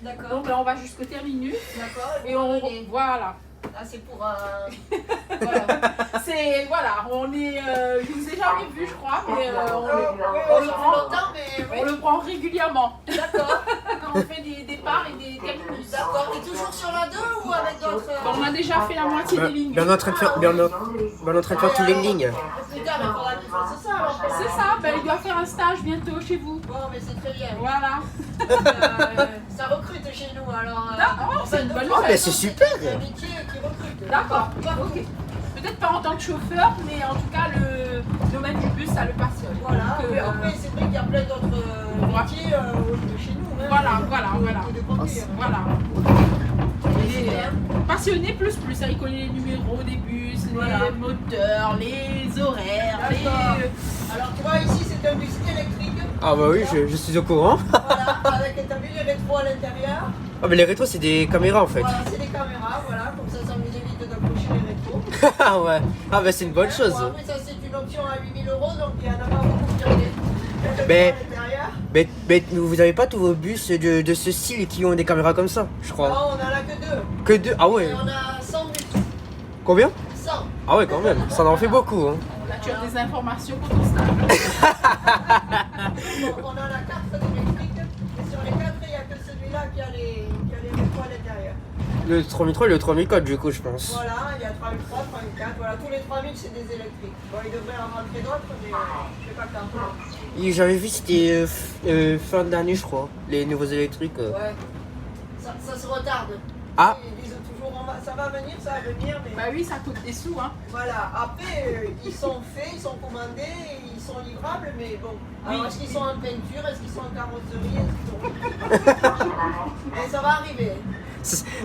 D'accord. Donc là, on va jusqu'au terminus. D'accord. Et on... Voilà. Là, c'est pour un... Voilà. C'est... Voilà, on est... je vous ai jamais vu, je crois, mais on le prend longtemps, mais on le prend régulièrement. D'accord. On fait des départs et des terminus. D'accord. Et toujours sur la 2 ou avec d'autres On a déjà fait la moitié des lignes. On est en train de faire, on est en train de faire toutes les lignes. Putain, mais faudra qu'il fasse ça alors. C'est ça, ben, il doit faire un stage bientôt chez vous. Bon, mais c'est très bien. Voilà. Ça recrute chez nous alors. D'accord, c'est une bonne Oh, mais c'est super. C'est un métier qui recrute. D'accord, ok. Peut-être pas en tant que chauffeur, mais en tout cas, le domaine du bus, ça le passionne. Voilà. Donc, Mais après, c'est vrai qu'il y a plein d'autres métiers chez nous. Hein. Voilà. De conduire. Voilà. C'est Et, bien. passionné plus, il connaît les numéros des bus, Voilà. les moteurs, les horaires, D'accord. Alors, tu vois, ici, c'est un bus électrique. Ah bah oui, je suis au courant. Voilà, avec, t'as vu les rétros à l'intérieur. Ah mais les rétros c'est des caméras en fait. Voilà, c'est des caméras, voilà, comme ça nous évite d'accrocher les rétros. Ah ouais. Ah bah c'est une bonne chose. Bon, après, ça, c'est une option à 8 000 €, donc il y en a pas beaucoup qui regardent. Mais- Mais vous avez pas tous vos bus de ce style qui ont des caméras comme ça, je crois. Non, on en a que 2. Que deux. Ah ouais. Et on a 100 bus. Combien? 100. Ah ouais quand même. Ça en fait beaucoup. Hein. Là, tu as des informations pour ton stage. Bon, on en a 4 d'électriques. Et sur les 4, il n'y a que celui-là qui a les rétros à l'intérieur. Le 3003 et le 3004 du coup je pense. Voilà, il y a 3003, 3004. Voilà, tous les 3000, c'est des électriques. Bon, il devrait en rentrer d'autres, mais je sais pas quand. Et j'avais vu c'était fin d'année je crois. Les nouveaux électriques. Ouais. Ça se retarde. Ah. Ils disent toujours ça va venir, ça va venir, mais Bah oui, ça coûte des sous, hein. voilà. Après, ils sont faits, ils sont commandés, ils sont livrables, mais bon. Alors, Oui. est-ce qu'ils sont en peinture, est-ce qu'ils sont en carrosserie, est-ce qu'ils sont... Et ça va arriver.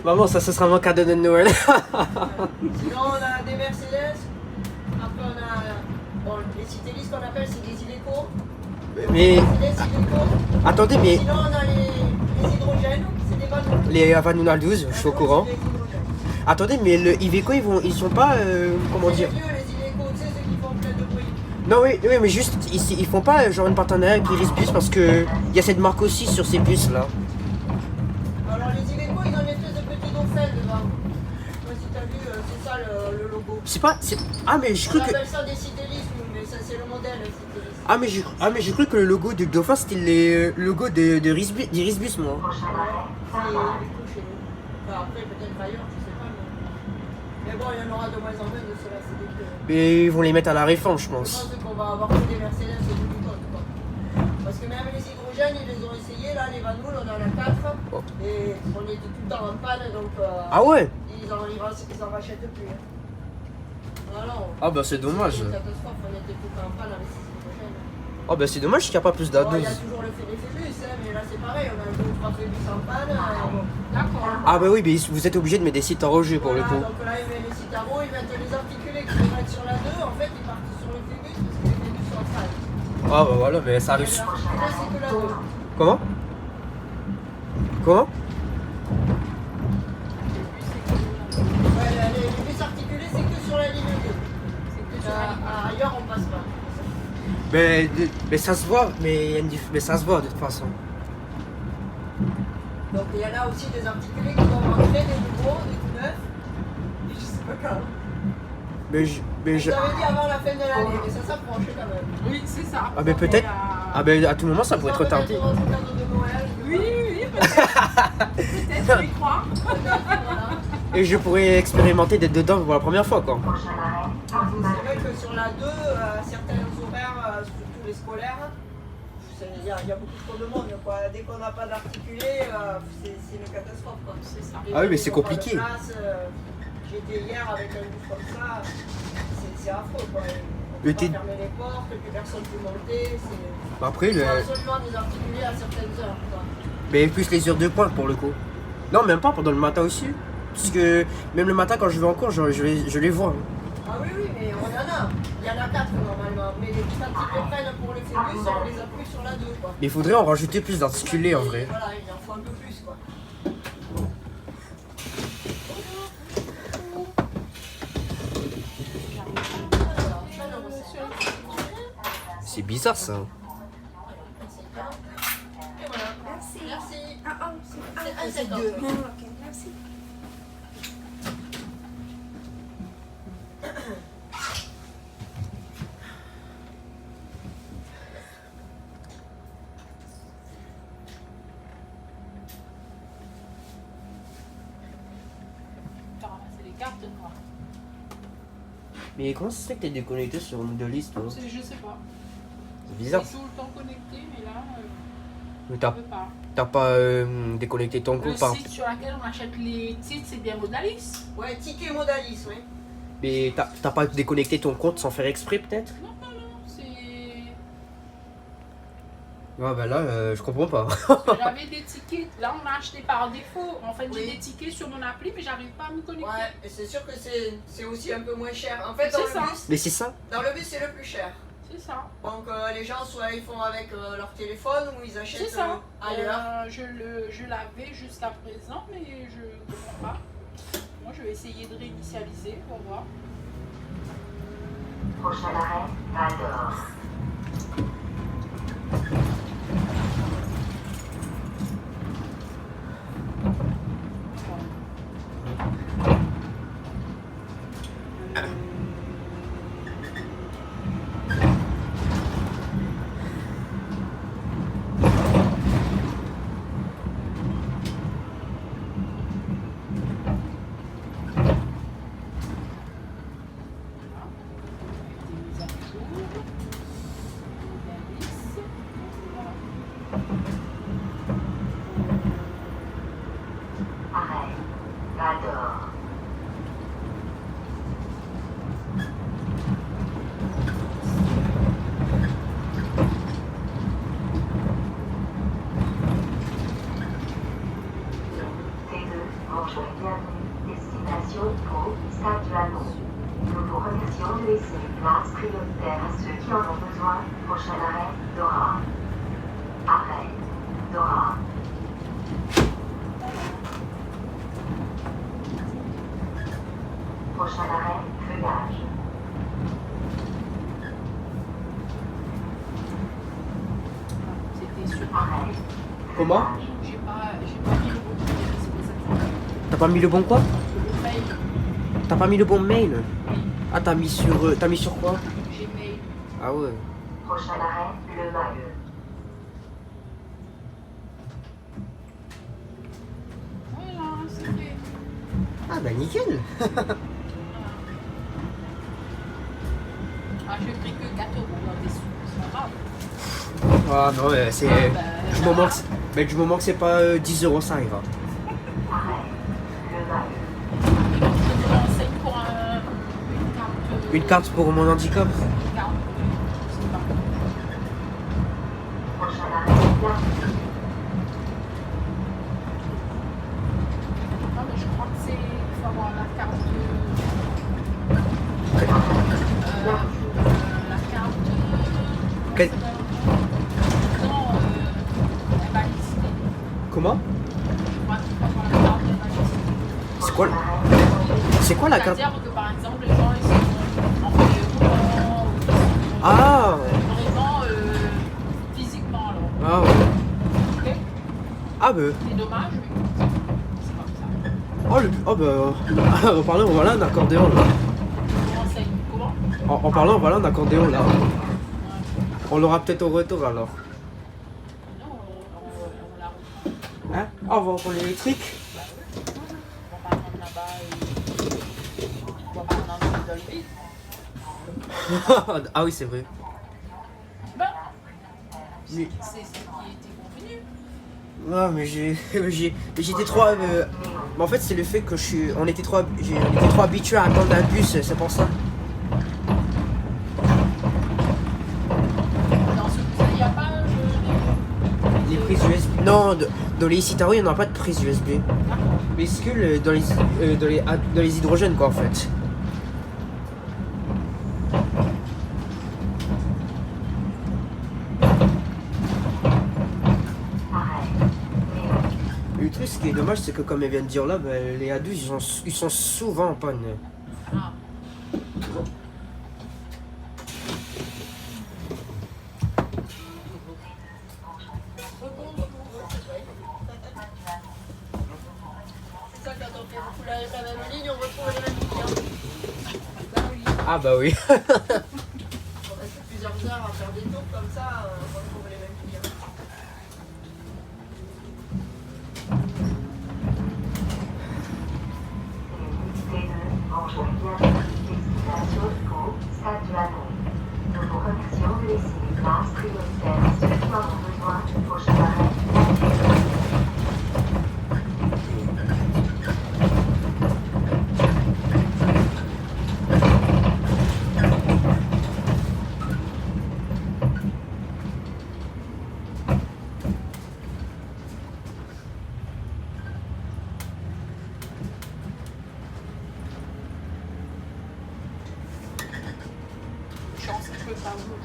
Maman ça ce sera mon cadeau de Noël. Sinon, on a des Mercedes. Après, on a bon, les Citélis qu'on appelle, c'est des Iveco. Mais Mercedes Iveco. attendez mais Sinon, on a les hydrogènes, c'est des ballons. les Avanuna 12 je suis au courant. C'est des hydrogènes. Attendez mais le Iveco ils sont pas comment C'est dire. les vieux, les Iveco, tu sais, ceux qui font plein de bruit. Non oui mais juste ils font pas genre une partenariat avec Iris Bus parce que il y a cette marque aussi sur ces bus là. Alors les Iveco, ils ont une espèce de petit dauphin devant. Je sais pas si t'as vu, c'est ça le logo. C'est pas ah mais je On cru que appelle ça des Citélis, nous, mais ça c'est le modèle Citélis. mais j'ai cru que le logo du dauphin c'était le logo d'Iris Bus moi. C'est Iveco chez nous. Enfin, après peut-être ailleurs, je sais pas. Mais bon, il y en aura de moins en moins de cela, c'est des vieux. Mais ils vont les mettre à la réforme je Je pense. pense qu'on va avoir que des Mercedes et du Lincoln, quoi. Parce que même les hydrogènes, ils les ont essayés, là, les Vanoul, on en a 4. Oh. Et on était tout le temps en panne, donc Ah ouais. ils en rachètent plus. Hein. Non, non. Ah bah c'est dommage. C'est une catastrophe, on était tout le temps en panne avec ces hydrogènes. Ah bah c'est dommage qu'il n'y a pas plus Bon, il y a d'A12. toujours le fait des phébus, hein, mais là c'est pareil, on a 2 ou 3 phébus en panne. Bon. D'accord. Ah bah oui mais vous êtes obligé de mettre des sites en rejet pour le Voilà, coup. donc là ils mettent les citaros, ils mettent les articulés qui vont être sur la 2, en fait ils partent sur le phébus parce que les phébus sont en panne. Ah bah voilà mais ça arrive. Les articulés c'est que la 2. Comment? Comment? Ouais, les bus articulés c'est que sur la ligne 2. C'est que sur la ligne 2. Ailleurs on passe pas. Mais ça se voit mais ça se voit de toute façon. Donc il y en a aussi des articulés qui vont rentrer, des nouveaux, des tout neufs. Et je sais pas quand. Mais je... J'avais dit avant la fin de l'année, mais ça s'approche quand même. Oui, c'est ça. Ah mais peut-être... Et, Ah ben à tout moment ça pourrait être retardé. Peut-être notre cadeau de Noël. Oui, peut-être. Peut-être, je y crois. Peut-être, voilà. Et je pourrais expérimenter d'être dedans pour la première fois quoi. C'est vrai que sur la 2, certains horaires, surtout les scolaires, il y a beaucoup trop de monde. Quoi. Dès qu'on n'a pas d'articulé, c'est une catastrophe. Quoi. C'est ça. Les Ah oui, gens, mais ils c'est ont pas de compliqué. place, j'étais hier avec un bus comme ça, c'est affreux. Quoi. On peut Le pas T- fermer les portes, plus personne ne peut monter. Après Il le... faut absolument des articulés à certaines heures. Quoi. Mais plus les heures de pointe pour le coup. Non même pas pendant le matin aussi. Parce que même le matin quand je vais en cours je les vois. Ah oui, oui, mais on en a. Il y en a 4 normalement. Mais les petits articles prennent pour le phébus, on les a plus sur la 2. Quoi. Mais il faudrait en rajouter plus d'articulés en vrai. Voilà, il en faut un peu plus. Quoi. C'est bizarre ça. Et voilà. Merci. Merci. C'est c'est 50. deux. Ok, merci. T'as ramassé les cartes, quoi. Mais comment ça se fait que t'es déconnecté sur Moodleist, toi? Je sais pas. C'est bizarre. Ils sont tout le temps connectés, mais là, Mais on t'as peut pas. pas déconnecté ton Le compte par... site sur lequel on achète les titres, c'est bien Modalis. Ouais, ticket Modalis, oui. Mais t'as pas déconnecté ton compte sans faire exprès, peut-être? Non, c'est... Ouais, bah là, je comprends pas. J'avais des tickets, là on m'a acheté par défaut. En fait, j'ai Oui. des tickets sur mon appli, mais j'arrive pas à me connecter. Ouais, et c'est sûr que c'est aussi un peu moins cher. En fait, dans C'est le ça. bus, Mais c'est ça. dans le bus, c'est le plus cher. C'est ça. Donc les gens, soit ils font avec leur téléphone ou ils C'est achètent ça. ailleurs. Je l'avais jusqu'à présent, mais je comprends pas. Moi, je vais essayer de réinitialiser pour voir. Prochain arrêt, Val d'Or. Arrêt, Val d'Or. T2, bonjour et bienvenue. Destination Pau, Stade du Hameau. Nous vous remercions de laisser une place prioritaire à ceux qui en ont besoin. Prochain arrêt, Dora. Arrêt, Dora. Prochain arrêt, Feuillage. C'était sur... Arrêt. Comment? Feuillage. J'ai pas mis le bon mail, c'est pour ça que T'as pas mis le bon quoi? le mail, T'as pas mis le bon mail? Ah, t'as mis sur quoi? j'ai mail. Ah ouais. Prochain arrêt, Le Maheu. Voilà, c'est fait. Ah bah nickel. Ah, j'ai pris que 4 € dans des sous, c'est pas grave. Ah non, c'est... Du moment que, mais du moment que c'est pas 10 €, ça ira. Arrêt, Le Maheu. Je me renseigne pour une carte. Une carte pour mon handicap? Une carte, c'est pas. Prochain arrêt, La Non, mais je crois que c'est. Il faut avoir la carte de. La carte. Quelle- Non, invalidité. Comment? Je crois qu'il faut avoir la carte d'invalidité. C'est quoi, c'est quoi la carte? C'est-à-dire que par exemple, les gens ils sont en fauteuil roulant ou ils sont Ah vraiment physiquement alors. Ah ouais. Ok. Ah bah... C'est dommage, mais c'est comme ça. Oh, oh bah... En parlant, voilà un accordéon là. On renseigne. Comment? En parlant, voilà un accordéon là. On l'aura peut-être au retour alors. Non, on la reprend. Hein? Ah, on va en prendre l'électrique. On va pas prendre là-bas et on va pas prendre dans le vide. Ah oui, c'est vrai. Ben, Mais... c'est ce qui était convenu. Ah mais j'étais trop... mais en fait c'est le fait que on était trop habitués à attendre un bus, c'est pour ça. Dans ce bus, il n'y a pas Les prises USB. Non, dans les Citaro, il n'y en a pas de prise USB. D'accord. Mais c'est que dans les hydrogènes quoi en fait. arrêt, Le truc ce qui est dommage c'est que comme elle vient de dire là, ben, les A12 ils sont souvent en panne. Ah. fout la même ligne, on retrouve les mêmes clients. Bah oui. Ah bah oui. On reste plusieurs heures à faire des tours comme ça, on retrouve les mêmes clients. T2, Anjouan-Bienvenue, destination Pau, Stade du Hanon. Nous vous remercions de laisser les places prioritaires à ceux qui en ont besoin. Prochain arrêt, Chance qu'il peut pas ouvrir.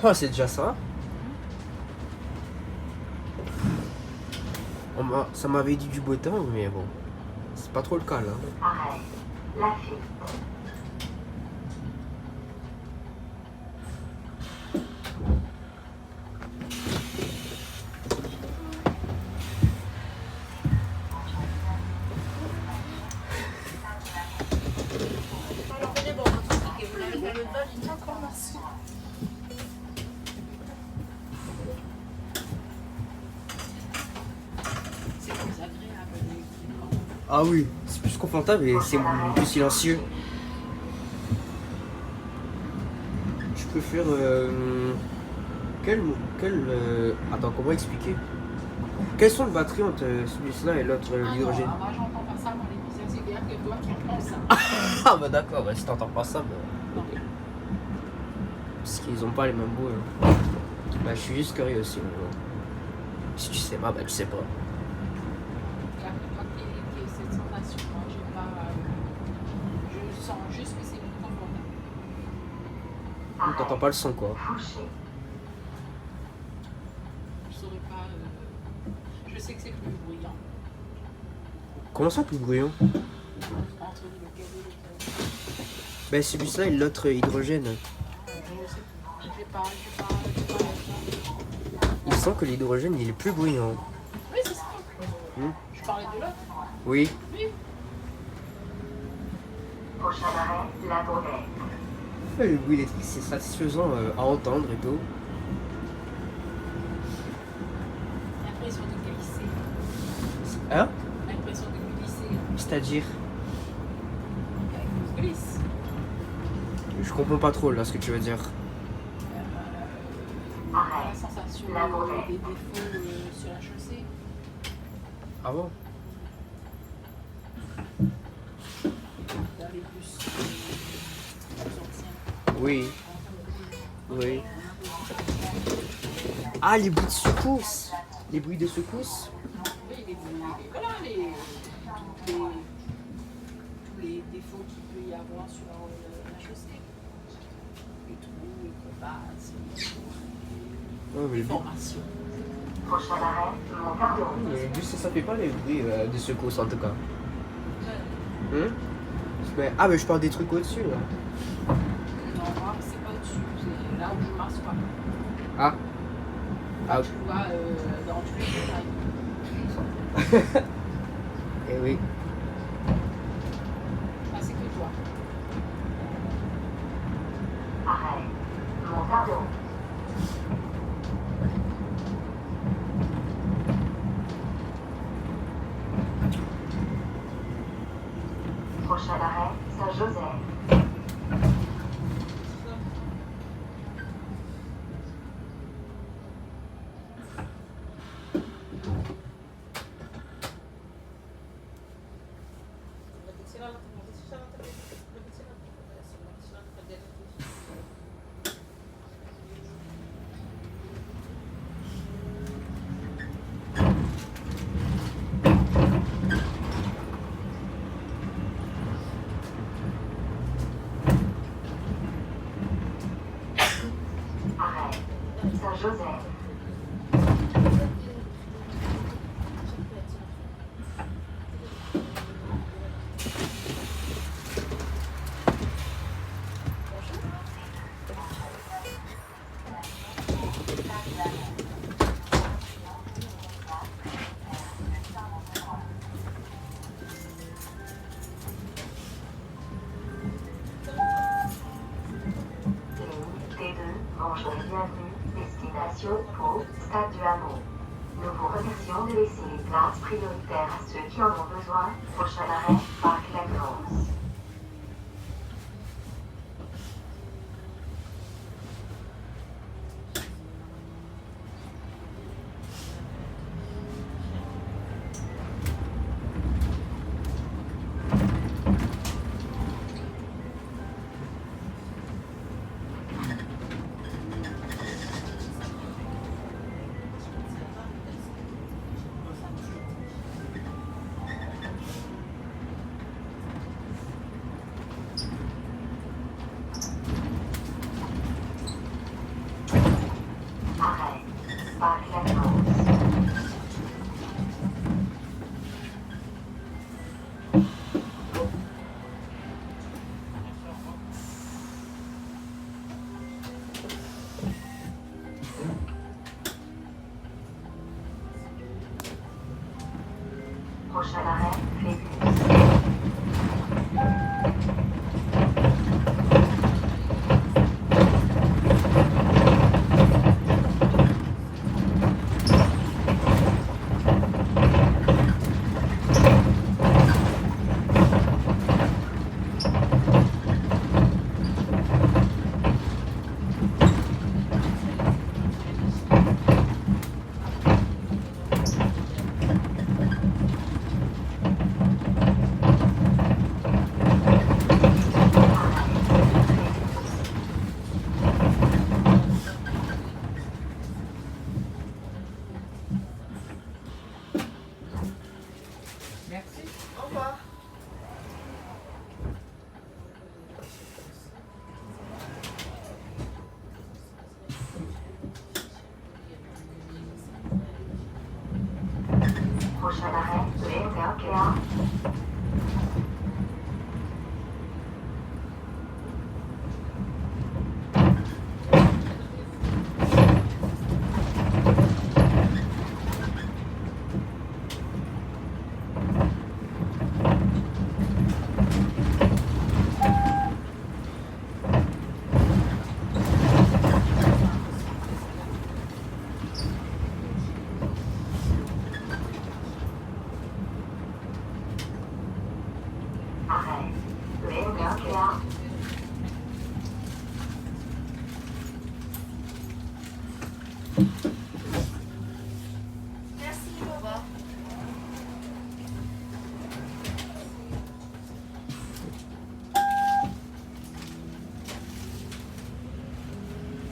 Oh, c'est déjà ça. Ça m'avait dit du beau temps, mais bon, c'est pas trop le cas là. arrêt, Lafite. Alors venez bon, votre ticket, vous l'avez fait le vol, il Encore merci. C'est plus agréable les clients. Ah oui, c'est plus confortable et c'est plus silencieux. Je peux faire attends, comment expliquer? Quelles sont les batteries entre celui-là et l'autre, l'hydrogène? Ah non, moi j'entends pas ça dans l'émission, c'est clair que toi qui entends ça. Ah bah d'accord, bah, si t'entends pas ça, bah, ok. Parce qu'ils ont pas les mêmes goûts. Hein. Bah je suis juste curieux aussi. Mais bon. Si tu sais pas, bah tu sais pas. Là, toi qui es cette sensation, moi j'ai pas. Je sens juste que c'est plus confortable. Donc, t'entends pas le son quoi. Fouché. Je saurais pas. Je sais que c'est plus bruyant Comment ça plus bruyant? entre lequel et lequel. Bah celui-là et l'autre hydrogène. Je sais plus. J'ai pas la Il sent que l'hydrogène il est plus bruyant. Oui, c'est ça. Je parlais de l'autre. Oui. Oui. Prochain arrêt, La Bourdette. Le bruit électrique c'est satisfaisant à entendre et tout. L'impression de glisser. Hein? L'impression de glisser. C'est-à-dire? Avec une glisse. Je comprends pas trop là ce que tu veux dire. Arrêt, La sensation La Bourdette. des défauts sur la chaussée. Ah bon? Dans les bus plus anciens. Oui. Oui. Ah les bruits de secousse. Les bruits de secousse. Oui, voilà, tous les défauts qu'il peut y avoir sur la chaussée. Les trous, les crevasses, Ouais, mais les le formations. Prochain arrêt, Montardon. bus ça fait pas les bruits de secousse en tout cas. Ah mais je parle des trucs au-dessus là. Non, moi, c'est pas au-dessus, c'est là où je m'assois. Ah. Ah Tu vois, dans tous les détails. eh oui. Ah, c'est que toi. Arrêt, Montardon. Prochain arrêt, Saint-Joseph. Station Pau, Stade du Hameau. Nous vous remercions de laisser les places prioritaires à ceux qui en ont besoin. Prochain arrêt, Parc Lacrosse. Arrêt, Parc Lacrosse. Prochain arrêt, Phébus. Merci. Au revoir. Prochain arrêt, Léon-Kea. Arrêt, Léon-Kea. Merci, au revoir.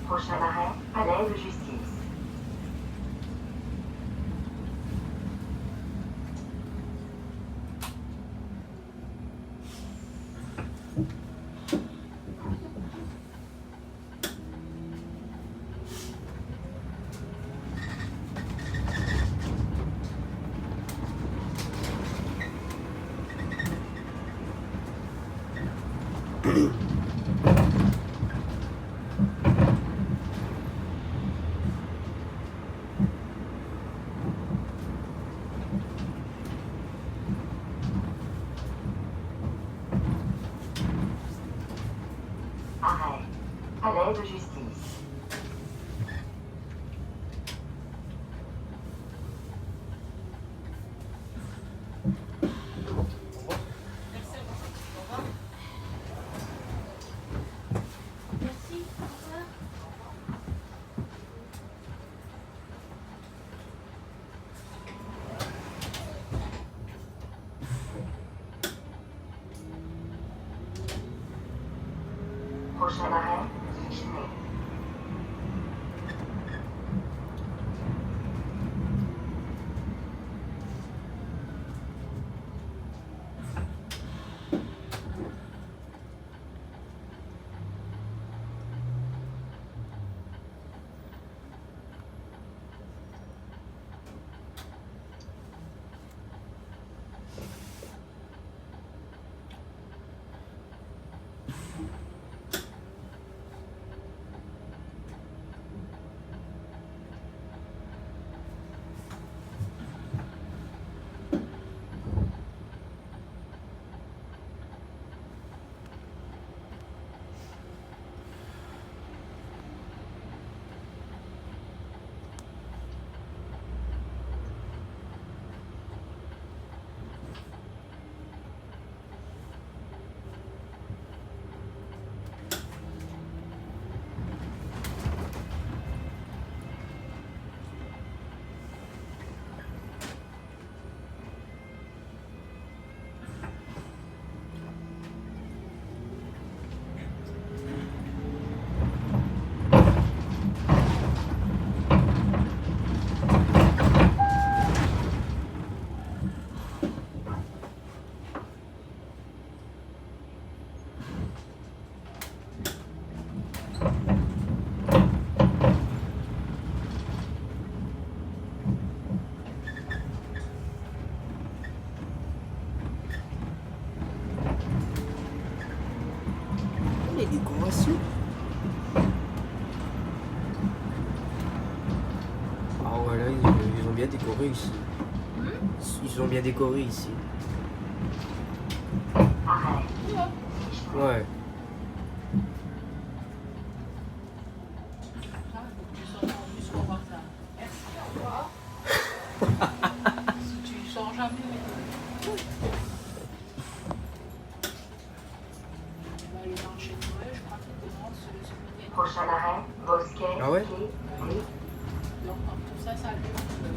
Prochain arrêt, Palais de Justice. Arrêt, Palais de Justice. Prochain arrêt, Guichenet. formation. Ah voilà, ils ont bien décoré ici. Ils ont bien décoré ici. Arrêt. Ouais. Ah, tu sors juste pour voir ça. Merci, au revoir. Si tu sors jamais. On va aller dans chez Noël, je crois qu'il commence ce week-end. Prochain arrêt, Bosquet, Ah ouais? quai, quai. Donc, tout ça, ça dure la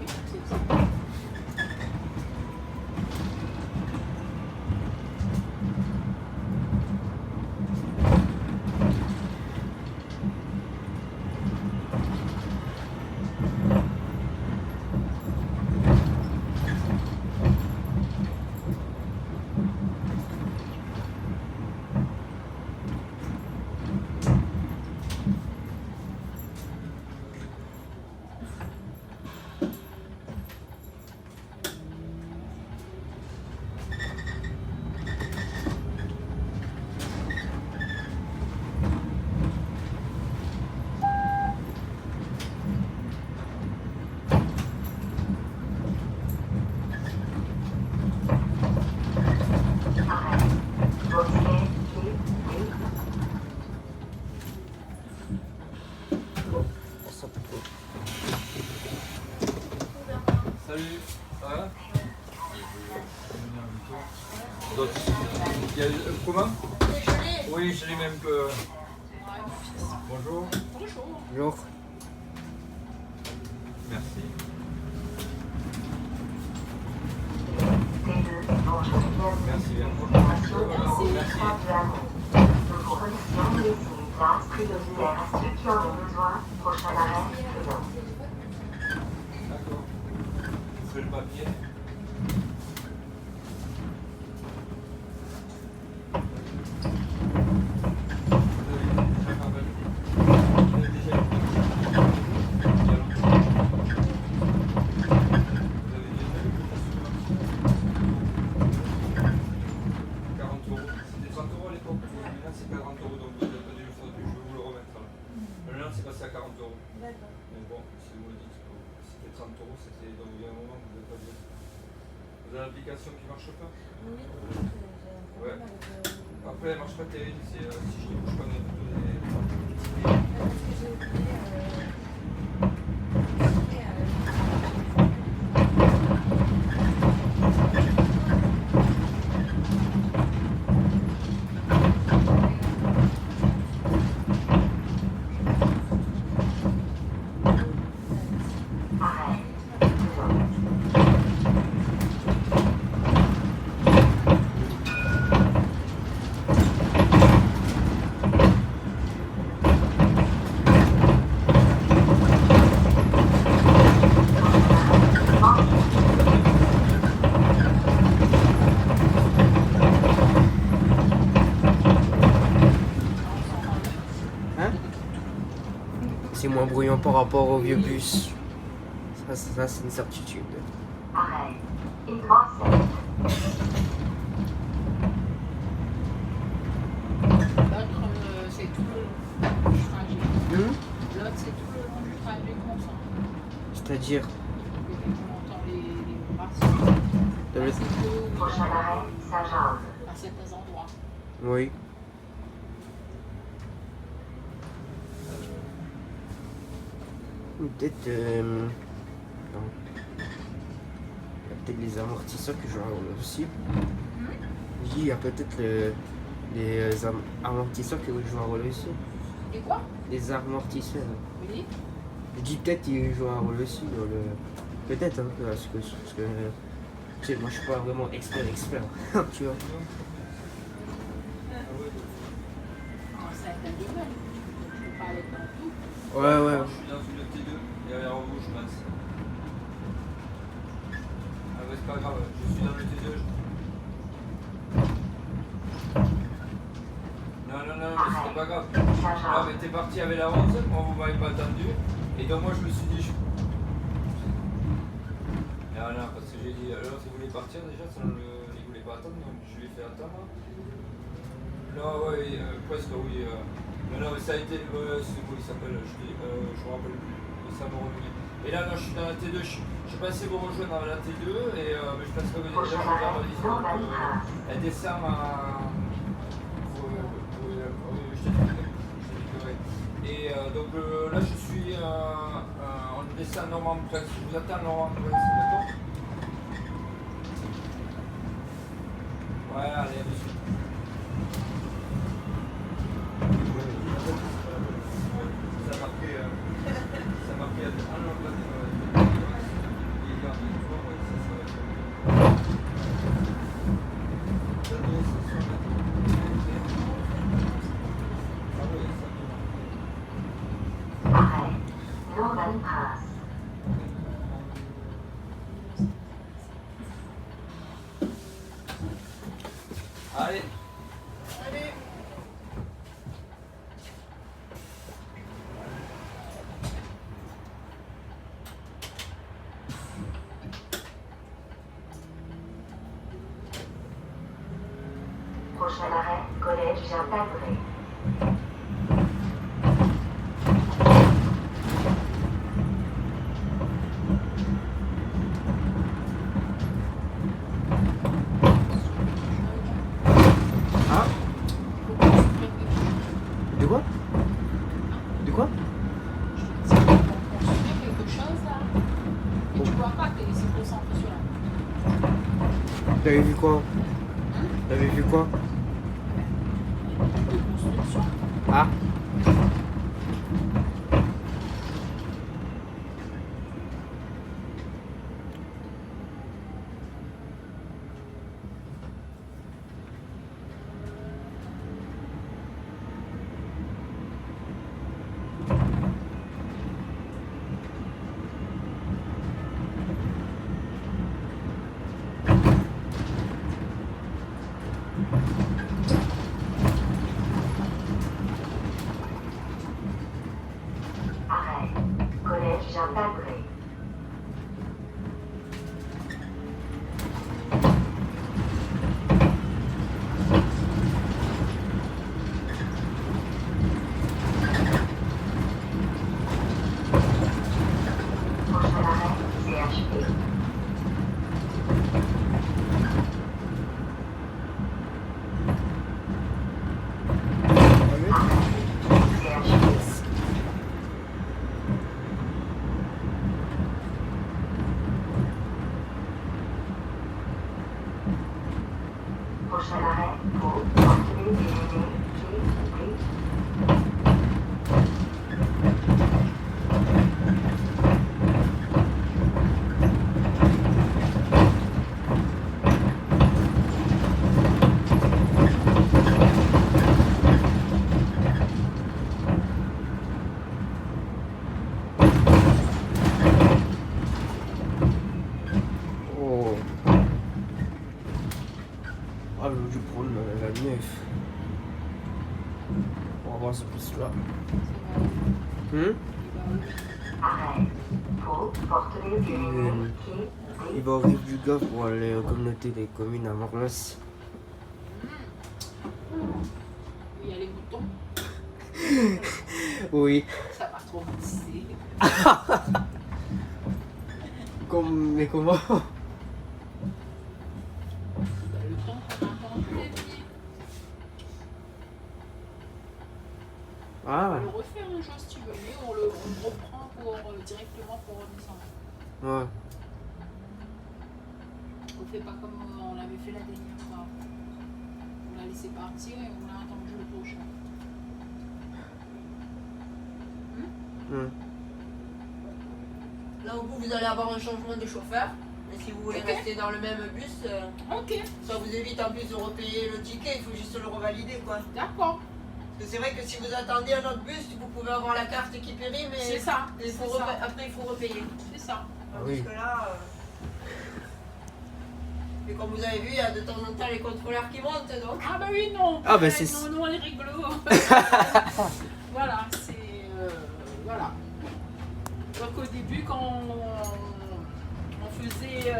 nuit, c'est ça. Arrêt. Bosquet, quai, quai. Ça peut pas. Salut, ça va? D'autres. Il y a comment? Oui, je l'ai même que. Ouais, mon fils. Bonjour. Bonjour. Bonjour. Merci. T2, bonjour, bienvenue. Merci bien. Destination du Merci. groupe Stade de Hameau. Nous vous remercions de laisser une place prioritaire à ceux qui en ont besoin. Prochain arrêt, Prudence. D'accord. Vous faites le papier. L'application qui marche pas. Ouais. Après elle marche pas terrible, c'est si je ne bouge pas Arrêt. Prudence. Hein? C'est moins bruyant par rapport au vieux bus. Ça c'est une certitude. Arrêt. Étroit 7. L'autre, c'est tout le long du trajet. L'autre, c'est tout le long du trajet qu'on sent. C'est-à-dire, On entend les brasses. dans le- C'est que Prochain arrêt, Saint-Jean. à certains endroits. oui. Ou peut-être non. Il y a peut-être les amortisseurs que je vais enlever aussi. Je dis, il y a peut-être les amortisseurs que je vais enlever aussi. Et quoi? Les amortisseurs. Oui. Je dis peut-être qu'ils jouent un rôle aussi dans le. Peut-être, hein, parce que tu sais, moi je suis pas vraiment expert, tu vois. Quand ça est un domaine, je peux pas aller dans tout. Ouais. Je suis dans une T2, derrière vous, je pense. Ah ouais, c'est pas grave, je suis dans le T2. Non, mais c'est pas grave. Non, mais t'es parti avec la 11, moi vous m'avez pas attendu. Et donc moi je me suis dit. Non, parce que j'ai dit, l'autre il voulait partir déjà, sinon il voulait pas attendre, donc je lui ai fait attendre. Non, oui, presque, oui. Non, mais ça a été. C'est quoi il s'appelle je me rappelle plus. Ça va revenir. Et là, non, je suis dans la T2. Je pensais vous rejoindre dans la T2, mais je pense que déjà, je vais faire l'histoire. Elle descend à. Oui, je t'ai dit. Et donc là, je suis. On descend à Normand-Prince. Je vous attends à Normand-Prince, d'accord? Voilà, allez, monsieur. Ça m'a pris. Ça m'a pris. Ah non, pas de. Il y a un peu ouais, ça va être. Arrêt. Norman-Prince. Allez. Allez. Prochain arrêt, collège Jean-Pagré. Ah, de quoi? De quoi? C'est pour construire quelque chose là. Et tu vois pas que t'es laissé concentrer sur la T'avais vu quoi? T'avais vu quoi? construction. Ah, Arrêt. Collège Jean-Pagré. Prochain arrêt, CHP. CHP. Prochain arrêt, Pau, Portelé-Pyrénées, Quai, oh. Ah, j'aurais dû prendre la 9. On va voir ce plus là. Arrêt. Pau, Portelé-Pyrénées, Quai, Il va au Rive du Gave pour aller aux communautés des communes à Morlas. Il y a les boutons. Oui. Ça va trop glisser. Mais comment? Le temps qu'on entend tous les pieds. On Ah, va le refaire un jour si tu veux, mais on le reprend directement pour redescendre. ouais. On fait pas comme on l'avait fait la dernière fois. On l'a laissé partir et on a attendu le prochain. Là où vous allez avoir un changement de chauffeur. Mais si vous voulez Ok. rester dans le même bus, Ok, ça vous évite en plus de repayer le ticket, il faut juste le revalider quoi. d'accord. Parce que c'est vrai que si vous attendez un autre bus, vous pouvez avoir la carte qui périt, mais C'est ça. il faut c'est ça. après il faut repayer. C'est ça. oui. Parce que là, et comme vous avez vu, il y a de temps en temps les contrôleurs qui montent donc. Ah bah oui, non. Ah bah c'est- Non, non, elle est rigolo. Voilà, c'est... voilà. Donc au début, quand on faisait...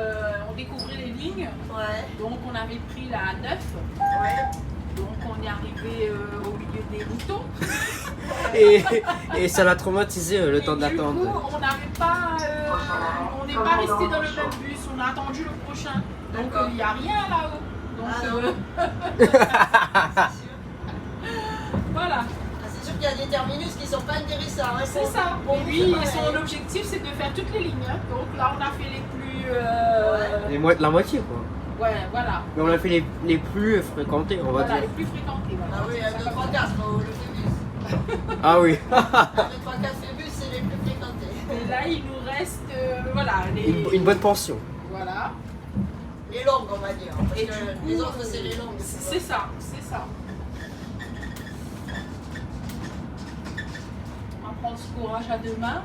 on découvrait les lignes, Ouais, donc on avait pris la 9. ouais. Donc on est arrivé au milieu des moutons. Et ça l'a traumatisé le temps Du d'attendre. coup, on n'avait pas, on n'est pas resté dans le même bus, on a attendu le prochain. Donc D'accord. il n'y a rien là-haut. Donc Ah non. C'est sûr. voilà, Ah, c'est sûr qu'il y a des terminus qui sont pas intéressants. Hein, c'est pour- ça. pour Et nous, lui, c'est pareil. son objectif c'est de faire toutes les lignes. Hein. Donc là on a fait les plus. La moitié quoi. Ouais, voilà. Mais on a fait les plus fréquentés, on va Voilà, les dire. plus fréquentés. Voilà. Ah oui, C'est ça 2, comme 3, ça. 4 le Phébus. Ah oui. 2, 3, 4 Phébus, c'est les plus fréquentés. Et là il nous reste voilà les. Une bonne pension. Voilà. Les longues, on va dire. Parce Et que du coup, les autres, c'est les longues. C'est ça, c'est ça. On va prendre ce courage à deux mains.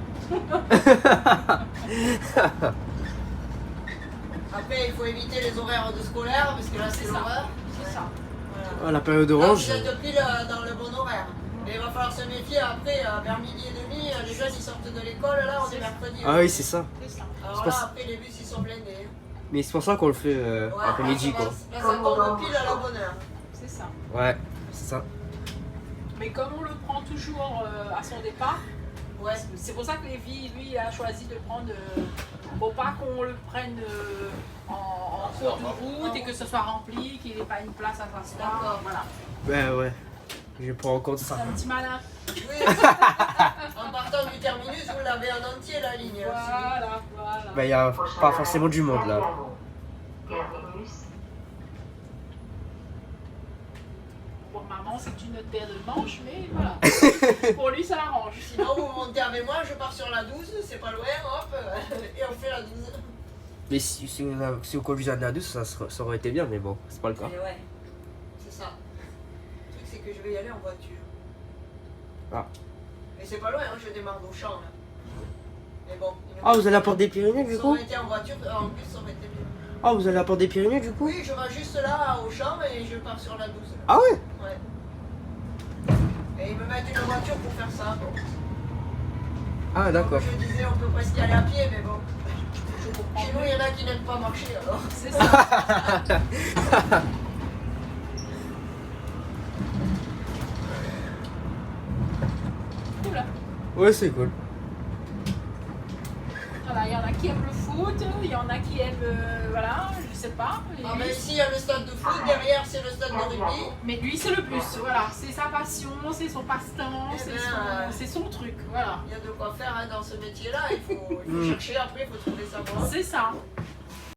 Après, il faut éviter les horaires de scolaire, parce que là, c'est C'est ça. l'horreur. C'est ça. Voilà. Ah, la période Là, orange. vous êtes pile dans le bon horaire. Mais il va falloir se méfier après, vers midi et demi, les jeunes ils sortent de l'école, là on est mercredi. Ah oui, c'est ça. C'est ça. Alors c'est là, pas- après les bus ils sont blindés. Mais c'est pour ça qu'on le fait Ouais, après-midi là, quoi. Là, ça tombe pile à la bonne heure. C'est ça. Ouais, c'est ça. Mais comme on le prend toujours à son départ, Ouais. c'est pour ça que Lévi, lui, a choisi de prendre. Faut pas qu'on le prenne en cours de route et que ce soit rempli, qu'il n'ait pas une place à s'asseoir. D'accord. Voilà. Ouais. Je prends en compte C'est ça. un petit malin. Oui. En partant du terminus, vous l'avez en entier la ligne. Voilà. Bah, y a Prochain pas forcément du monde là. Terminus. Pour maman, c'est une autre paire de manches, mais voilà. Pour lui, ça l'arrange. Sinon, vous montez avec moi, je pars sur la 12, c'est pas loin, hop, et on fait la 12. Mais si vous conduisez un A12, ça aurait été bien, mais bon, c'est pas le cas. Et ouais, c'est ça. Le truc, c'est que je vais y aller en voiture. Ah. Et c'est pas loin, hein, je démarre d'Auchan là. Mais bon. Ah, vous allez à Porte des Pyrénées du Ça coup aurait été en voiture, en plus, ça aurait été bien. Ah, vous allez à Porte des Pyrénées du coup Oui, je vais juste là, à Auchan, et je pars sur la 12. Là. Ah ouais. Ouais. Et ils me mettent une voiture pour faire ça. Bon. Ah, d'accord. Comme je disais, on peut presque y aller à pied, mais bon. Je comprends. Chez nous, il y en a qui n'aiment pas marcher alors. C'est ça. Cool. Ouais, c'est cool. Voilà, il y en a qui aiment le foot, il y en a qui aiment, voilà, je sais pas. Et Ah, lui, mais ici, il y a le stade de foot, derrière, c'est le stade de rugby. mais lui, c'est le bus, voilà, c'est sa passion, c'est son passe-temps, Eh c'est ben, c'est son truc, voilà. Il y a de quoi faire hein, dans ce métier-là. Il faut chercher après, il faut trouver sa voie. C'est ça.